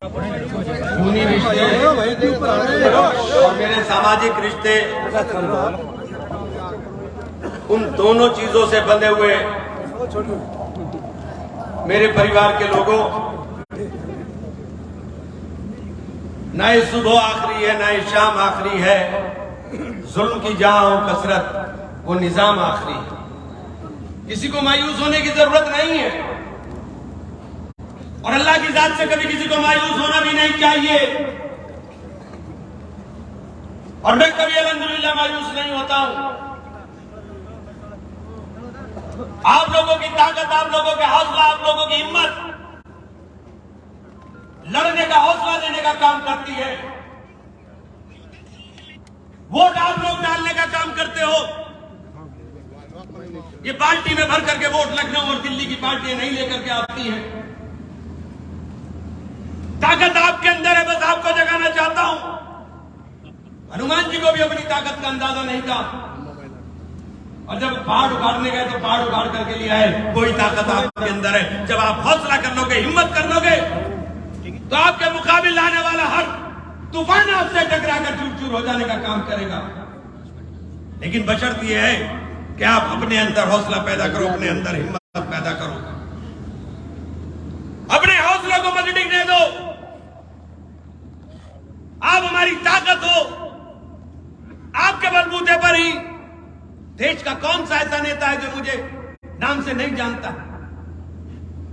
खूनी रिश्ते और मेरे सामाजिक रिश्ते, उन दोनों चीजों से बंधे हुए मेरे परिवार के लोगों, न ये सुबह आखिरी है, न ये शाम आखिरी है। जुल्म की जहां हो कसरत, वो निजाम आखिरी है। किसी को मायूस होने की जरूरत नहीं है और अल्लाह की जात से कभी किसी को मायूस होना भी नहीं चाहिए। और मैं कभी अल्हम्दुलिल्लाह मायूस नहीं होता हूं। आप लोगों की ताकत, आप लोगों के हौसला, आप लोगों की हिम्मत लड़ने का हौसला देने का काम करती है। वोट आप लोग डालने का काम करते हो। ये पार्टी में भर करके वोट लखनऊ और दिल्ली की पार्टियां नहीं लेकर के आती हैं। ताकत आपके अंदर है, बस आपको जगाना चाहता हूं। हनुमान जी को भी अपनी ताकत का अंदाजा नहीं था और जब पहाड़ उखाड़ने गए तो पहाड़ उखाड़ करके लिया है। कोई ताकत आपके अंदर है। जब आप हौसला कर लोगे, हिम्मत कर लोगे, तो आपके मुकाबले आने वाला हर तूफान आपसे टकरा कर चूर चूर हो जाने का काम करेगा। लेकिन बशर्त यह है कि आप अपने अंदर हौसला पैदा करो, अपने अंदर हिम्मत पैदा करो, अपने हौसले को मत डिगने दो। आप हमारी ताकत हो। आपके बलबूते पर ही देश का कौन सा ऐसा नेता है जो मुझे नाम से नहीं जानता?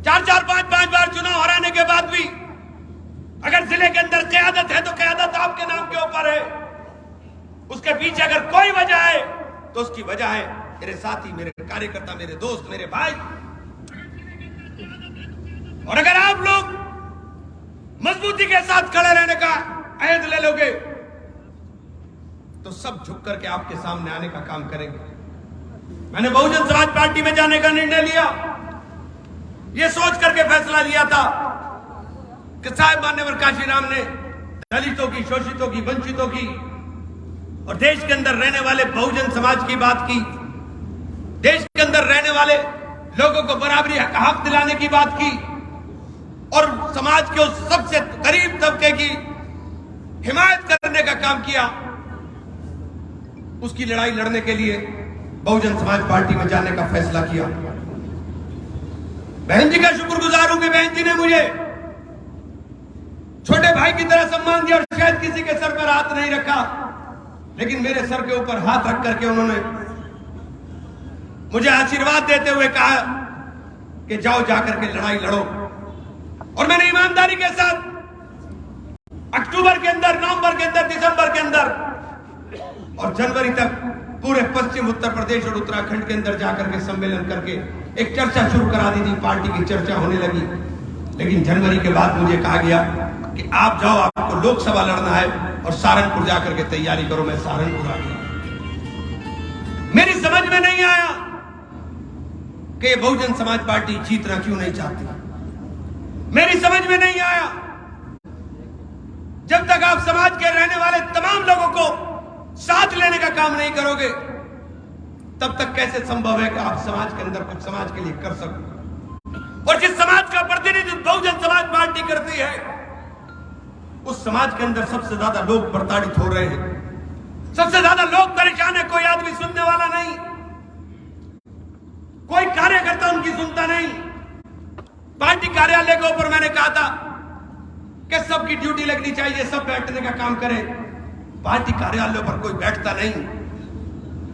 4-4, 5-5 बार चुनाव हराने के बाद भी अगर जिले के अंदर क़यादत है तो क़यादत आपके नाम के ऊपर है। उसके पीछे अगर कोई वजह है तो उसकी वजह है मेरे साथी, मेरे कार्यकर्ता, मेरे दोस्त, मेरे भाई। और अगर आप लोग मजबूती के साथ खड़े रहने का अहद ले लोगे तो सब झुक करके आपके सामने आने का काम करेंगे। मैंने बहुजन समाज पार्टी में जाने का निर्णय लिया, यह सोच करके फैसला लिया था कि साहिब मान्यवर काशीराम ने दलितों की, शोषितों की, वंचितों की और देश के अंदर रहने वाले बहुजन समाज की बात की, देश के अंदर रहने वाले लोगों को बराबरी का हक दिलाने की बात की और समाज के उस सबसे गरीब तबके की हिमायत करने का काम किया। उसकी लड़ाई लड़ने के लिए बहुजन समाज पार्टी में जाने का फैसला किया। बहन जी का शुक्रगुजार हूं कि बहन जी ने मुझे छोटे भाई की तरह सम्मान दिया और शायद किसी के सर पर हाथ नहीं रखा, लेकिन मेरे सर के ऊपर हाथ रख करके उन्होंने मुझे आशीर्वाद देते हुए कहा कि जाओ जाकर के लड़ाई लड़ो। और मैंने ईमानदारी के साथ अक्टूबर के अंदर, नवंबर के अंदर, दिसंबर के अंदर और जनवरी तक पूरे पश्चिम उत्तर प्रदेश और उत्तराखंड के अंदर जाकर के सम्मेलन करके एक चर्चा शुरू करा दी थी। पार्टी की चर्चा होने लगी, लेकिन जनवरी के बाद मुझे कहा गया कि आप जाओ, आपको लोकसभा लड़ना है और सहारनपुर जाकर के तैयारी करो। मैं सहारनपुर आ गया। मेरी समझ में नहीं आया कि बहुजन समाज पार्टी जीतना क्यों नहीं चाहती। मेरी समझ में नहीं आया जब तक आप समाज के रहने वाले तमाम लोगों को साथ लेने का काम नहीं करोगे, तब तक कैसे संभव है कि आप समाज के अंदर कुछ समाज के लिए कर सको। और जिस समाज का प्रतिनिधित्व बहुजन समाज पार्टी करती है, उस समाज के अंदर सबसे ज्यादा लोग प्रताड़ित हो रहे हैं, सबसे ज्यादा लोग परेशान है। कोई आदमी सुनने वाला नहीं, कोई कार्यकर्ता उनकी सुनता नहीं। पार्टी कार्यालय के ऊपर मैंने कहा था कि सबकी ड्यूटी लगनी चाहिए, सब बैठने का काम करें। पार्टी कार्यालय पर कोई बैठता नहीं,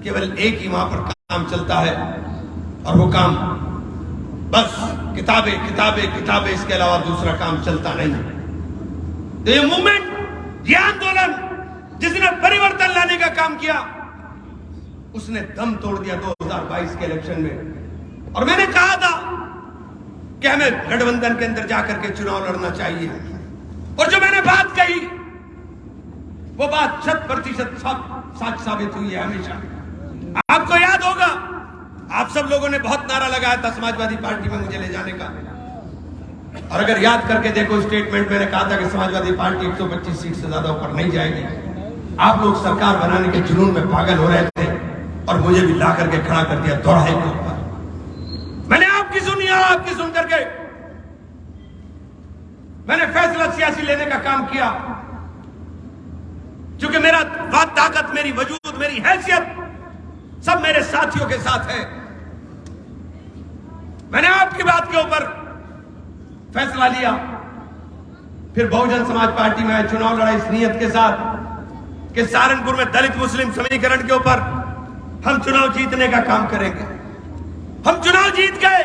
केवल एक ही वहां पर काम चलता है और वो काम बस किताबें किताबें किताबें, इसके अलावा दूसरा काम चलता नहीं। तो ये मूवमेंट, ये आंदोलन जिसने परिवर्तन लाने का काम किया, उसने दम तोड़ दिया 2022 के इलेक्शन में। और मैंने कहा था कि हमें गठबंधन के अंदर जाकर के चुनाव लड़ना चाहिए। और जो मैंने बात कही वो बात 100% सच साबित हुई है। हमेशा आपको याद होगा, आप सब लोगों ने बहुत नारा लगाया था समाजवादी पार्टी में मुझे ले जाने का। और अगर याद करके देखो, स्टेटमेंट मैंने कहा था कि समाजवादी पार्टी 125 सीट से ज्यादा ऊपर नहीं जाएगी। आप लोग सरकार बनाने के जुनून में पागल हो रहे थे और मुझे भी ला करके खड़ा कर दिया दोहराई के ऊपर। मैंने आपकी सुनी और आपकी सुन करके मैंने फैसला सियासी लेने का काम किया, क्योंकि मेरा ताकत, मेरी वजूद, मेरी हैसियत सब मेरे साथियों के साथ है। मैंने आपकी बात के ऊपर फैसला लिया, फिर बहुजन समाज पार्टी में चुनाव लड़ा इस नियत के साथ कि सहारनपुर में दलित मुस्लिम समीकरण के ऊपर हम चुनाव जीतने का काम करेंगे। हम चुनाव जीत गए,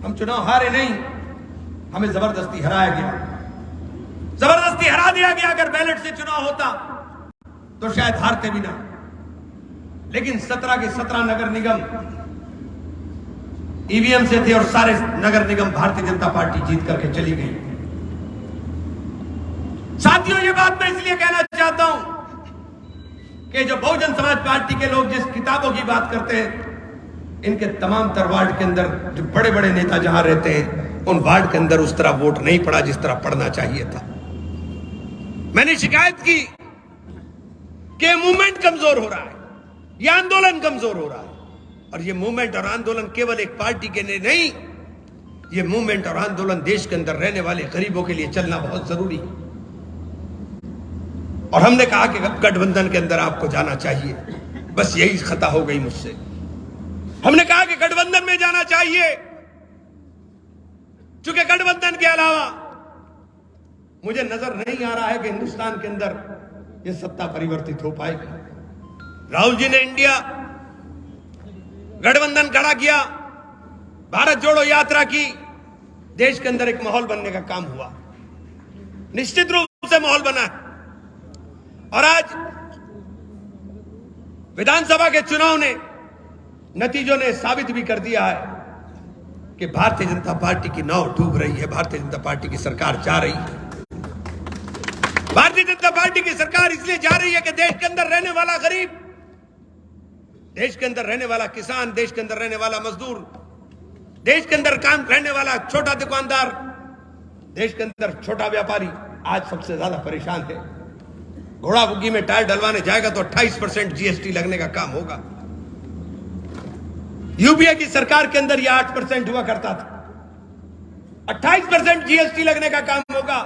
हम चुनाव हारे नहीं, हमें जबरदस्ती हराया गया, जबरदस्ती हरा दिया गया। अगर बैलेट से चुनाव होता तो शायद हारते भी ना, लेकिन 17 के 17 नगर निगम ईवीएम से थे और सारे नगर निगम भारतीय जनता पार्टी जीत करके चली गई। साथियों, ये बात मैं इसलिए कहना चाहता हूं कि जो बहुजन समाज पार्टी के लोग जिस किताबों की बात करते हैं, इनके तमाम तर वार्ड के अंदर जो बड़े बड़े नेता जहां रहते हैं, उन वार्ड के अंदर उस तरह वोट नहीं पड़ा जिस तरह पड़ना चाहिए था। मैंने शिकायत की कि मूवमेंट कमजोर हो रहा है, यह आंदोलन कमजोर हो रहा है। और ये मूवमेंट और आंदोलन केवल एक पार्टी के लिए नहीं, ये मूवमेंट और आंदोलन देश के अंदर रहने वाले गरीबों के लिए चलना बहुत जरूरी है। और हमने कहा कि गठबंधन के अंदर आपको जाना चाहिए, बस यही खता हो गई मुझसे। हमने कहा कि गठबंधन में जाना चाहिए, क्योंकि गठबंधन के अलावा मुझे नजर नहीं आ रहा है कि हिंदुस्तान के अंदर यह सत्ता परिवर्तित हो पाएगी। राहुल जी ने इंडिया गठबंधन खड़ा किया, भारत जोड़ो यात्रा की, देश के अंदर एक माहौल बनने का काम हुआ, निश्चित रूप से माहौल बना है। और आज विधानसभा के चुनाव ने, नतीजों ने साबित भी कर दिया है कि भारतीय जनता पार्टी की नाव डूब रही है, भारतीय जनता पार्टी की सरकार जा रही है। भारतीय जनता पार्टी की सरकार इसलिए जा रही है कि देश के अंदर रहने वाला गरीब, देश के अंदर रहने वाला किसान, देश के अंदर रहने वाला मजदूर, देश के अंदर काम रहने वाला छोटा दुकानदार, देश के अंदर छोटा व्यापारी आज सबसे ज्यादा परेशान है। घोड़ा बुग्गी में टायर डलवाने जाएगा तो 28% जीएसटी लगने का काम होगा। यूपीए की सरकार के अंदर यह 8% हुआ करता था, 28% जीएसटी लगने का काम होगा।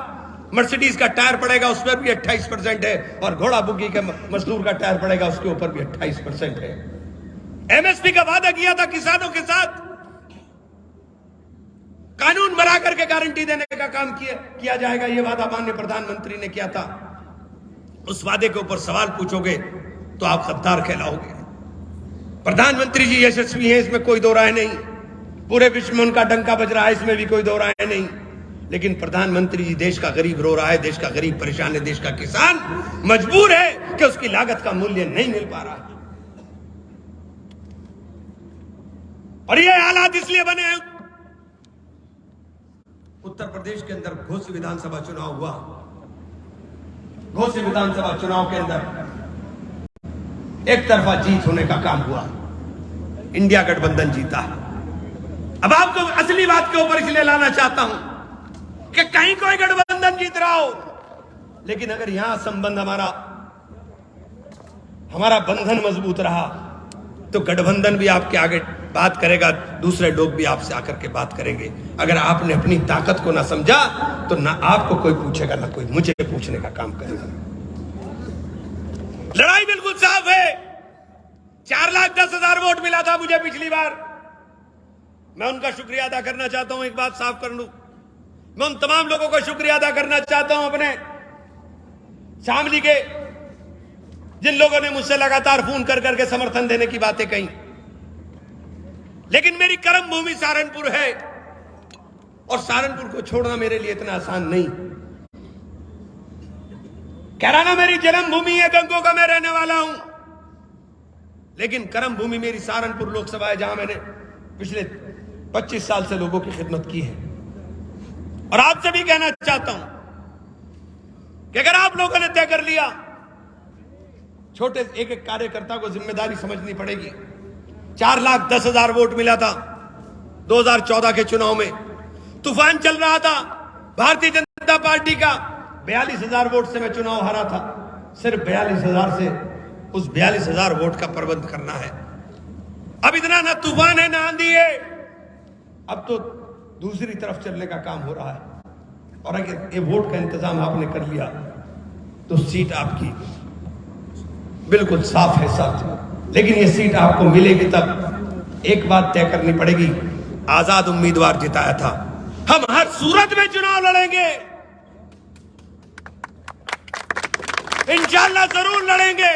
मर्सिडीज का टायर पड़ेगा, उस पर भी 28% है, और घोड़ा बुग्गी के मजदूर का टायर पड़ेगा, उसके ऊपर भी 28% है। एमएसपी का वादा किया था किसानों के साथ, कानून बना करके गारंटी देने का काम किया जाएगा, यह वादा माननीय प्रधानमंत्री ने किया था। उस वादे के ऊपर सवाल पूछोगे तो आप गद्दार कहलाओगे। प्रधानमंत्री जी यशस्वी हैं, इसमें कोई दो राय नहीं, पूरे विश्व में उनका डंका बज रहा है, इसमें भी कोई दो राय नहीं। लेकिन प्रधानमंत्री जी, देश का गरीब रो रहा है, देश का गरीब परेशान है, देश का किसान मजबूर है कि उसकी लागत का मूल्य नहीं मिल पा रहा है। और ये हालात इसलिए बने हैं, उत्तर प्रदेश के अंदर घोसी विधानसभा चुनाव हुआ। घोसी विधानसभा चुनाव के अंदर एक तरफा जीत होने का काम हुआ, इंडिया गठबंधन जीता। अब आपको असली बात के ऊपर इसलिए लाना चाहता हूं कि कहीं कोई गठबंधन जीत रहा हो, लेकिन अगर यहां संबंध हमारा बंधन मजबूत रहा तो गठबंधन भी आपके आगे बात करेगा, दूसरे लोग भी आपसे आकर के बात करेंगे। अगर आपने अपनी ताकत को ना समझा तो ना आपको कोई पूछेगा, ना कोई मुझे पूछने का काम करेगा। लड़ाई बिल्कुल साफ है। 4,10,000 वोट मिला था मुझे पिछली बार। मैं उनका शुक्रिया अदा करना चाहता हूं, एक बात साफ कर लूं, मैं उन तमाम लोगों का शुक्रिया अदा करना चाहता हूं अपने शामली के, जिन लोगों ने मुझसे लगातार फोन कर करके समर्थन देने की बातें कही। लेकिन मेरी कर्म भूमि सहारनपुर है, और सहारनपुर को छोड़ना मेरे लिए इतना आसान नहीं। कैराना मेरी जन्मभूमि है, गंगों का मैं रहने वाला हूं, लेकिन कर्म भूमि मेरी सहारनपुर लोकसभा है, जहां मैंने पिछले 25 साल से लोगों की खिदमत की है। और आपसे भी कहना चाहता हूं कि अगर आप लोगों ने तय कर लिया, छोटे एक एक कार्यकर्ता को जिम्मेदारी समझनी पड़ेगी। 4,10,000 वोट मिला था 2014 के चुनाव में, तूफान चल रहा था भारतीय जनता पार्टी का, 42,000 वोट से मैं चुनाव हारा था। सिर्फ 42,000 से उस 42,000 वोट का प्रबंध करना है। अब इतना ना तूफान है ना आंधी है, अब तो दूसरी तरफ चलने का काम हो रहा है। और अगर ये वोट का इंतजाम आपने कर लिया तो सीट आपकी बिल्कुल साफ है साथियों। लेकिन ये सीट आपको मिलेगी तब एक बात तय करनी पड़ेगी, आजाद उम्मीदवार जिताया था, हम हर सूरत में चुनाव लड़ेंगे, इंशाअल्लाह जरूर लड़ेंगे।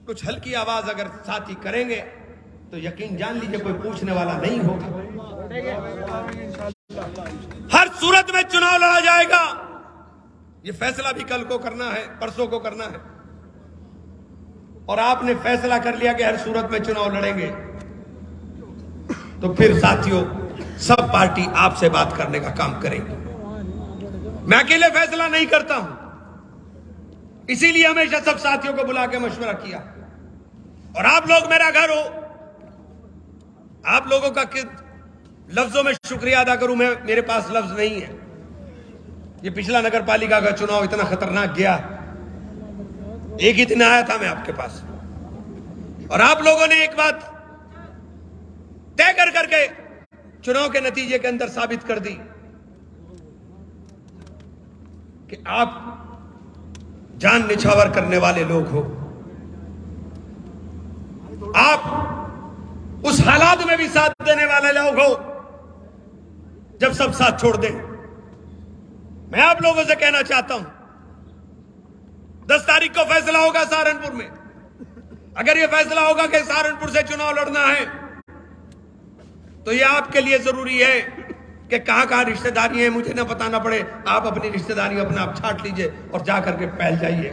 कुछ हल्की आवाज अगर साथी करेंगे तो यकीन जान लीजिए कोई पूछने वाला नहीं होगा। हर सूरत में चुनाव लड़ा जाएगा। ये फैसला भी कल को करना है, परसों को करना है, और आपने फैसला कर लिया कि हर सूरत में चुनाव लड़ेंगे, तो फिर साथियों सब पार्टी आपसे बात करने का काम करेंगे। मैं अकेले फैसला नहीं करता हूं, इसीलिए हमेशा सब साथियों को बुला के मशवरा किया। और आप लोग मेरा घर हो, आप लोगों का लफ्जों में शुक्रिया अदा करूं मैं, मेरे पास लफ्ज नहीं है। ये पिछला नगर पालिका का चुनाव इतना खतरनाक गया, एक ही दिन आया था मैं आपके पास, और आप लोगों ने एक बात तय कर करके चुनाव के नतीजे के अंदर साबित कर दी कि आप जान निछावर करने वाले लोग हो। आप उस हालात में भी साथ देने वाले लोग हो जब सब साथ छोड़ दें। मैं आप लोगों से कहना चाहता हूं, 10 तारीख को फैसला होगा सहारनपुर में। अगर यह फैसला होगा कि सहारनपुर से चुनाव लड़ना है तो यह आपके लिए जरूरी है कि कहां कहां रिश्तेदारी है मुझे ना बताना पड़े, आप अपनी रिश्तेदारी अपने आप छाट लीजिए और जाकर के फैल जाइए।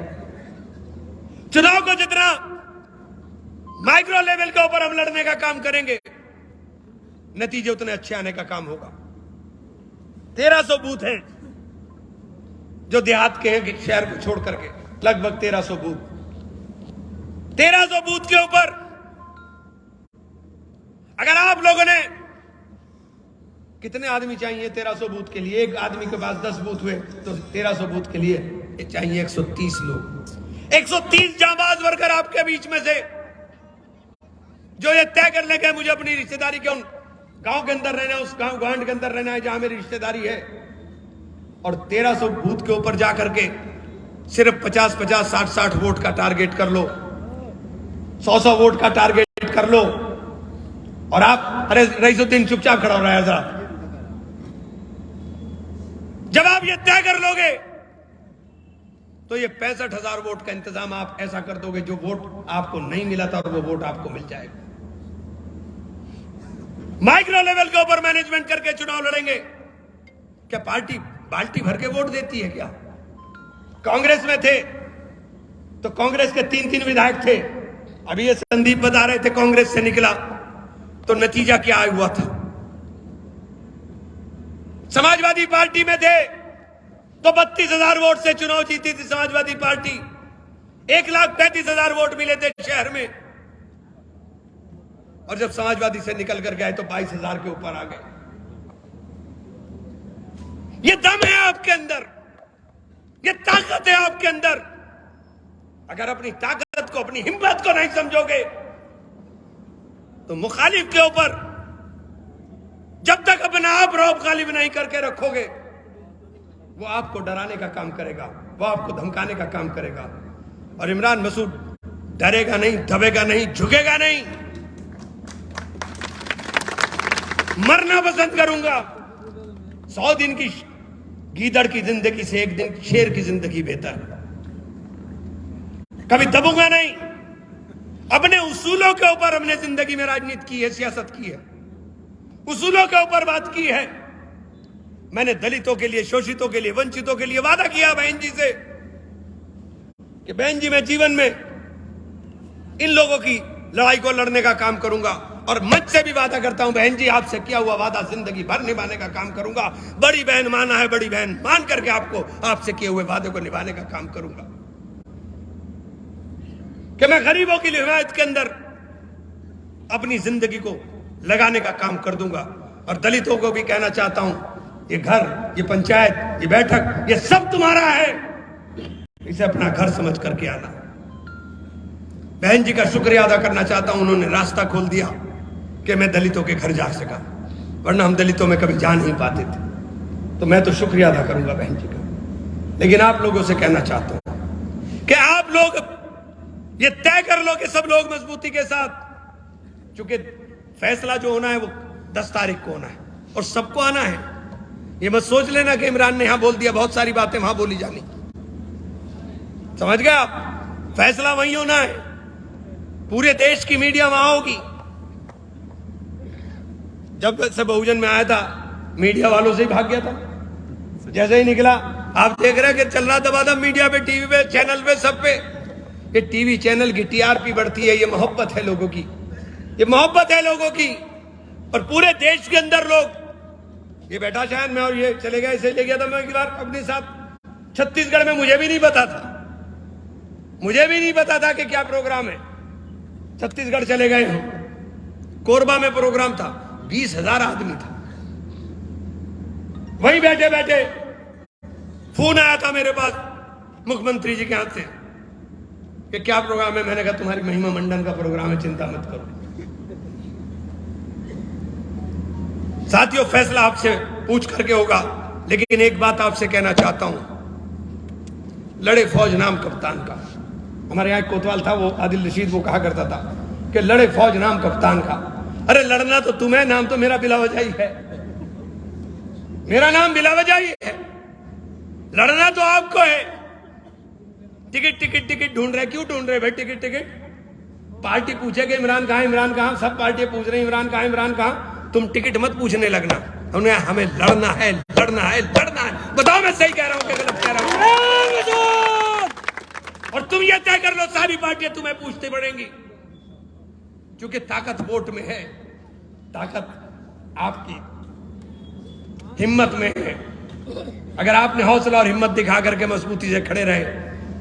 चुनाव को जितना माइक्रो लेवल के ऊपर हम लड़ने का काम करेंगे, नतीजे उतने अच्छे आने का काम होगा। 1300 बूथ हैं जो देहात के हैं, शहर को छोड़ करके लगभग 1300 बूथ। 1300 बूथ के ऊपर अगर आप लोगों ने, कितने आदमी चाहिए 1300 बूथ के लिए? एक आदमी के पास 10 बूथ हुए तो 1300 बूथ के लिए चाहिए 130 लोग। 130 जांबाज वर्कर आपके बीच में से जो ये तय कर लेंगे मुझे अपनी रिश्तेदारी के उन गांव के अंदर रहना है, उस गांव गांड के अंदर रहना है जहां मेरी रिश्तेदारी है, और 1300 बूथ के ऊपर जाकर के सिर्फ 50-50, 60-60 वोट का टारगेट कर लो, 100-100 वोट का टारगेट कर लो। और आप, अरे रईसुद्दीन चुपचाप खड़ा हो रहा है जरा, जब आप ये तय कर लोगे तो ये 65,000 वोट का इंतजाम आप ऐसा कर दोगे जो वोट आपको नहीं मिला था और वो वोट आपको मिल जाएगा। माइक्रो लेवल के ऊपर मैनेजमेंट करके चुनाव लड़ेंगे। क्या पार्टी बाल्टी भर के वोट देती है क्या? कांग्रेस में थे तो कांग्रेस के 3-3 विधायक थे, अभी ये संदीप बता रहे थे कांग्रेस से निकला, तो नतीजा क्या हुआ था? समाजवादी पार्टी में थे तो 32,000 वोट से चुनाव जीती थी समाजवादी पार्टी, 1,35,000 वोट मिले थे शहर में, और जब समाजवादी से निकल कर गए तो 22,000 के ऊपर आ गए। ये दम है आपके अंदर, ये ताकत है आपके अंदर। अगर अपनी ताकत को, अपनी हिम्मत को नहीं समझोगे तो मुखालिफ के ऊपर जब तक अपना आप रौब गालिब नहीं करके रखोगे, वो आपको डराने का काम करेगा, वो आपको धमकाने का काम करेगा। और इमरान मसूद डरेगा नहीं, दबेगा नहीं, झुकेगा नहीं। मरना पसंद करूंगा। 100 दिन की गीदड़ की जिंदगी से एक दिन शेर की जिंदगी बेहतर। कभी दबूंगा नहीं। अपने उसूलों के ऊपर हमने जिंदगी में राजनीति की है, सियासत की है, उसूलों के ऊपर बात की है। मैंने दलितों के लिए, शोषितों के लिए, वंचितों के लिए वादा किया बहन जी से कि बहन जी मैं जीवन में इन लोगों की लड़ाई को लड़ने का काम करूंगा, और मंच से भी वादा करता हूं बहन जी आपसे किया हुआ वादा जिंदगी भर निभाने का काम करूंगा। बड़ी बहन माना है, बड़ी बहन मान करके आपको, आपसे किए हुए वादे को निभाने का काम करूंगा। कि मैं गरीबों की हिमायत के अंदर अपनी जिंदगी को लगाने का काम कर दूंगा। और दलितों को भी कहना चाहता हूं, ये घर, ये पंचायत, ये बैठक, ये सब तुम्हारा है, इसे अपना घर समझ करके आना। बहन जी का शुक्रिया अदा करना चाहता हूं, उन्होंने रास्ता खोल दिया कि मैं दलितों के घर जा सका, वरना हम दलितों में कभी जा नहीं पाते थे। तो मैं तो शुक्रिया अदा करूंगा बहन जी का। लेकिन आप लोगों से कहना चाहता हूं कि आप लोग ये तय कर लो कि सब लोग मजबूती के साथ, चूंकि फैसला जो होना है वो 10 तारीख को होना है और सबको आना है। ये मत सोच लेना कि इमरान ने यहां बोल दिया, बहुत सारी बातें वहां बोली जानी, समझ गए आप? फैसला वहीं होना है, पूरे देश की मीडिया वहां होगी। जब से बहुजन में आया था मीडिया वालों से ही भाग गया था, जैसे ही निकला आप देख रहे हैं कि चल रहा दबादब मीडिया पे, टीवी पे, चैनल पे, सब पे। ये टीवी चैनल की टीआरपी बढ़ती है, ये मोहब्बत है लोगों की, ये मोहब्बत है लोगों की। और पूरे देश के अंदर लोग, ये बैठा शायद मैं और ये चले गया, इसे ले गया था मैं एक बार अपने साथ छत्तीसगढ़ में, मुझे भी नहीं पता था, मुझे भी नहीं पता था कि क्या प्रोग्राम है। छत्तीसगढ़ चले गए हम, कोरबा में प्रोग्राम था, 20,000 आदमी था। वहीं बैठे बैठे फोन आया था मेरे पास मुख्यमंत्री जी के हाथ से कि क्या प्रोग्राम है। मैंने कहा तुम्हारी महिमा मंडन का प्रोग्राम है, चिंता मत करो। साथियों, फैसला आपसे पूछ करके होगा, लेकिन एक बात आपसे कहना चाहता हूं, लड़े फौज नाम कप्तान का, हमारे यहाँ कोतवाल था वो आदिल रशीद, वो कहा करता था कि लड़े फौज नाम कप्तान का। अरे लड़ना तो तुम्हें, नाम तो मेरा बिलावजा ही है, मेरा नाम बिलावजा ही है, लड़ना तो आपको है। टिकट टिकट टिकट ढूंढ रहे, क्यों ढूंढ रहे भाई टिकट टिकट? पार्टी पूछेगी इमरान कहां, इमरान कहां, सब पार्टियां पूछ रही इमरान कहां, इमरान कहां। तुम टिकट मत पूछने लगना, हमने हमें लड़ना है, लड़ना है, लड़ना है। बताओ मैं सही कह रहा हूं कि गलत कह रहा हूं? और तुम ये तय कर लो, सारी पार्टियां तुम्हें पूछते पड़ेंगी, क्योंकि ताकत वोट में है, ताकत आपकी हिम्मत में है। अगर आपने हौसला और हिम्मत दिखा करके मजबूती से खड़े रहे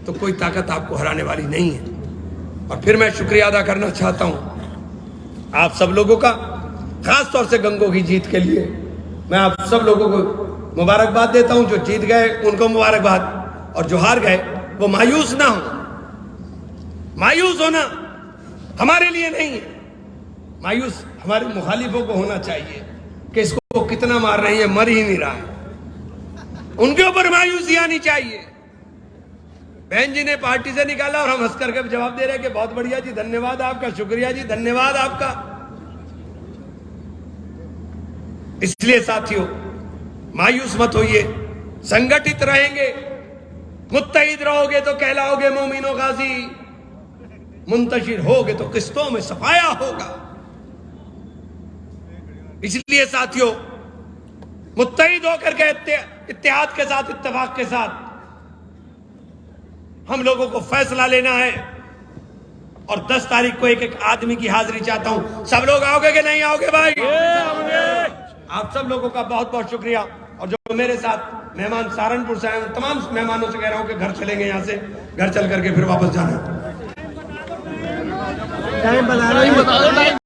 तो कोई ताकत आपको हराने वाली नहीं है। और फिर मैं शुक्रिया अदा करना चाहता हूं आप सब लोगों का, खास तौर से गंगों की जीत के लिए मैं आप सब लोगों को मुबारकबाद देता हूं। जो जीत गए उनको मुबारकबाद, और जो हार गए वो मायूस ना हो। मायूस होना हमारे लिए नहीं है, मायूस हमारे मुखालिफों को होना चाहिए कि इसको कितना मार रही है, मर ही नहीं रहा है, उनके ऊपर मायूसी आनी चाहिए। बहन जी ने पार्टी से निकाला और हम हंस करके जवाब दे रहे हैं कि बहुत बढ़िया जी, धन्यवाद आपका, शुक्रिया जी, धन्यवाद आपका। इसलिए साथियों, मायूस मत होइए, संगठित रहेंगे, मुत्तहिद रहोगे तो कहलाओगे मोमिनो गाजी, मुंतशिर होगे तो किस्तों में सफाया होगा। इसलिए साथियों, मुत्तहिद होकर के इत्तेहाद के साथ, इत्तेफाक के साथ हम लोगों को फैसला लेना है। और 10 तारीख को एक एक आदमी की हाजिरी चाहता हूं। सब लोग आओगे कि नहीं आओगे भाई? आप सब लोगों का बहुत बहुत शुक्रिया। और जो मेरे साथ मेहमान सहारनपुर से आए, तमाम मेहमानों से कह रहा हूं कि घर चलेंगे, यहाँ से घर चल करके फिर वापस जाना। टाइम बता रहा हूं।